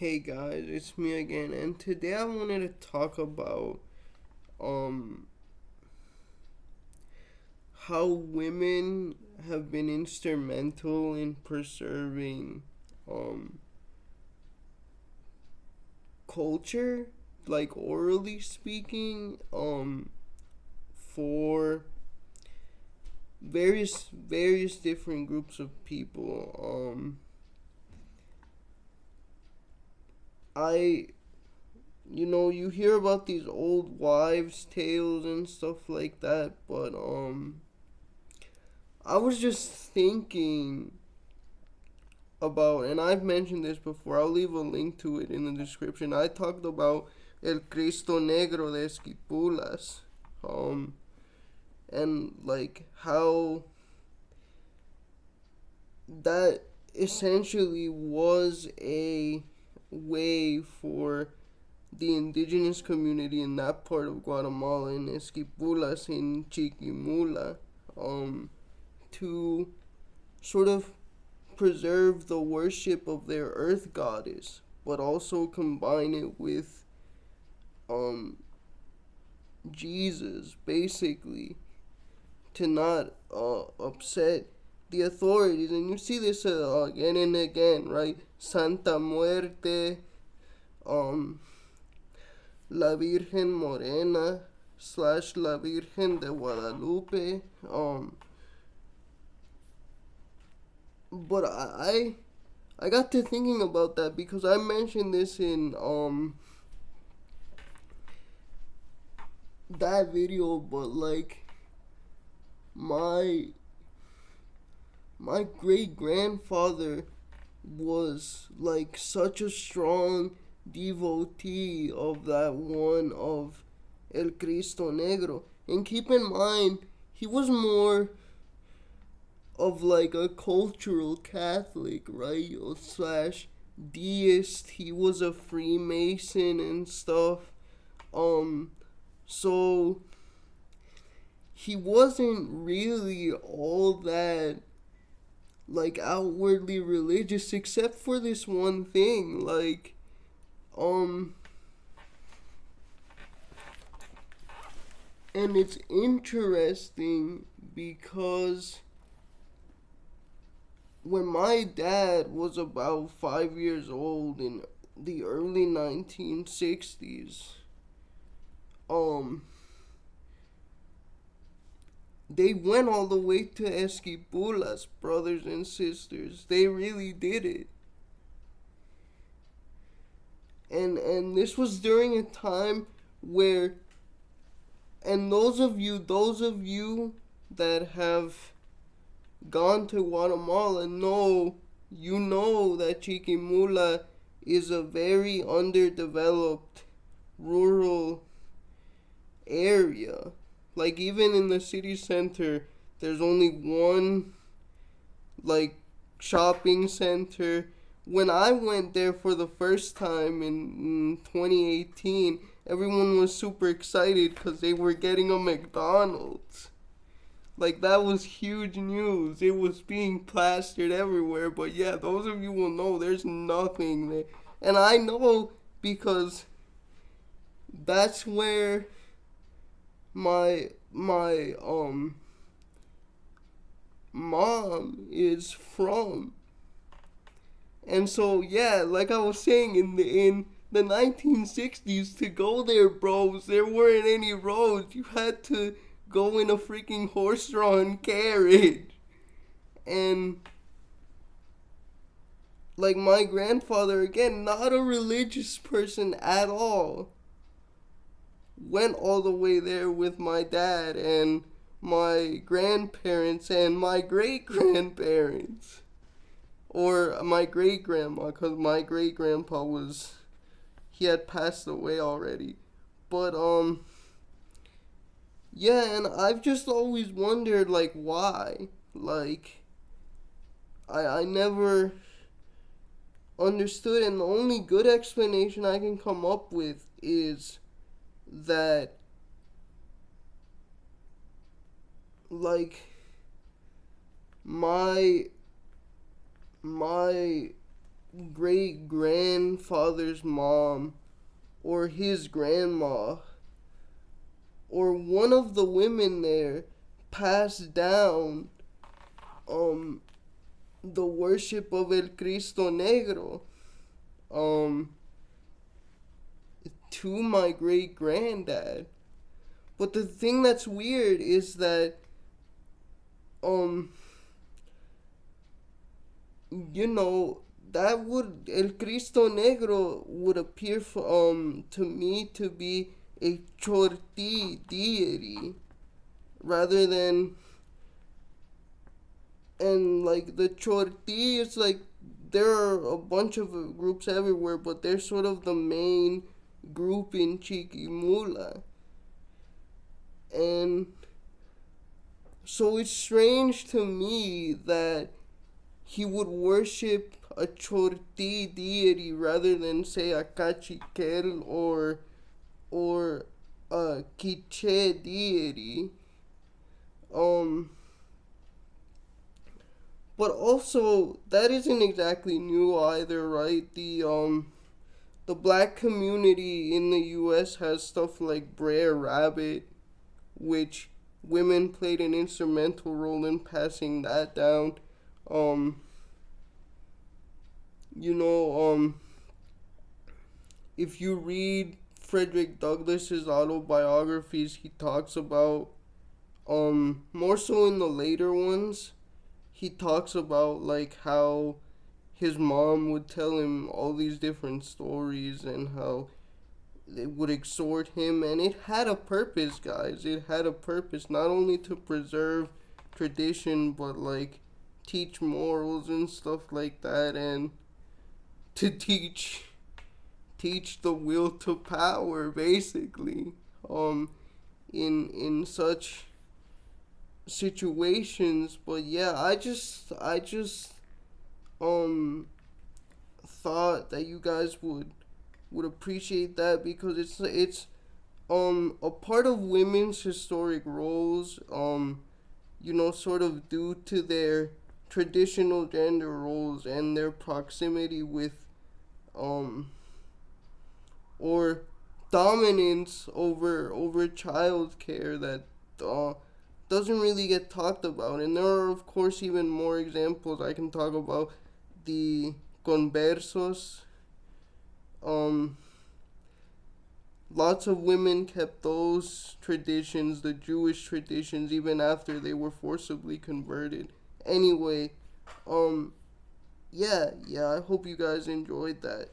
Hey guys, it's me again, and today I wanted to talk about um how women have been instrumental in preserving um culture, like orally speaking, for various different groups of people. I you hear about these old wives' tales and stuff like that, but I was just thinking about, and I've mentioned this before. I'll leave a link to it in the description. I talked about El Cristo Negro de Esquipulas, um, and like how that essentially was a way for the indigenous community in that part of Guatemala, in Esquipulas, in Chiquimula, um, to sort of preserve the worship of their earth goddess, but also combine it with um, Jesus, basically, to not upset the authorities. And you see this again and again, right? Santa Muerte, um, La Virgen Morena slash La Virgen de Guadalupe. But I got to thinking about that because I mentioned this in that video, but like my my great grandfather was like such a strong devotee of that one of El Cristo Negro. And keep in mind, he was more of like a cultural Catholic, right? Or slash deist. He was a Freemason and stuff. Um, so he wasn't really all that like outwardly religious except for this one thing. Um, and it's interesting because when my dad was about 5 years old in the early 1960s, um, they went all the way to Esquipulas, brothers and sisters. They really did it. And this was during a time where, and those of you that have gone to Guatemala know that Chiquimula is a very underdeveloped rural area. Like even in the city center, there's only one like shopping center. When I went there for the first time in 2018, everyone was super excited because they were getting a McDonald's. Like that was huge news. It was being plastered everywhere. But yeah, those of you will know there's nothing there. And I know because that's where my mom is from. And so yeah, like I was saying, in the 1960s, to go there, bros, there weren't any roads. You had to go in a freaking horse-drawn carriage. And like my grandfather, again, not a religious person at all, went all the way there with my dad and my grandparents and my great grandparents, or my great grandma, because my great grandpa he had passed away already. But yeah, and I've just always wondered like why. Like I never understood, and the only good explanation I can come up with is that like my my great grandfather's mom or his grandma or one of the women there passed down um the worship of El Cristo Negro um to my great granddad. But the thing that's weird is that um you know that would El Cristo Negro would appear for, to me to be a chorti deity rather than, and like the chorti is like there are a bunch of groups everywhere, but they're sort of the main group in Chiquimula. And so it's strange to me that he would worship a chorti deity rather than say a Kak'chi'quel or a Quiche deity. Um but also that isn't exactly new either, right? The black community in the US has stuff like Brer Rabbit, which women played an instrumental role in passing that down. Um, you know, if you read Frederick Douglass's autobiographies, he talks about, more so in the later ones, he talks about like how his mom would tell him all these different stories and how it would exhort him, and it had a purpose, guys. It had a purpose, not only to preserve tradition but like teach morals and stuff like that, and to teach the will to power, basically, in such situations. But yeah, I just thought that you guys would appreciate that, because it's a part of women's historic roles, sort of due to their traditional gender roles and their proximity with, um or dominance over child care that doesn't really get talked about. And there are, of course, even more examples. I can talk about the conversos. um Lots of women kept those traditions, the Jewish traditions, even after they were forcibly converted. Anyway, yeah, I hope you guys enjoyed that.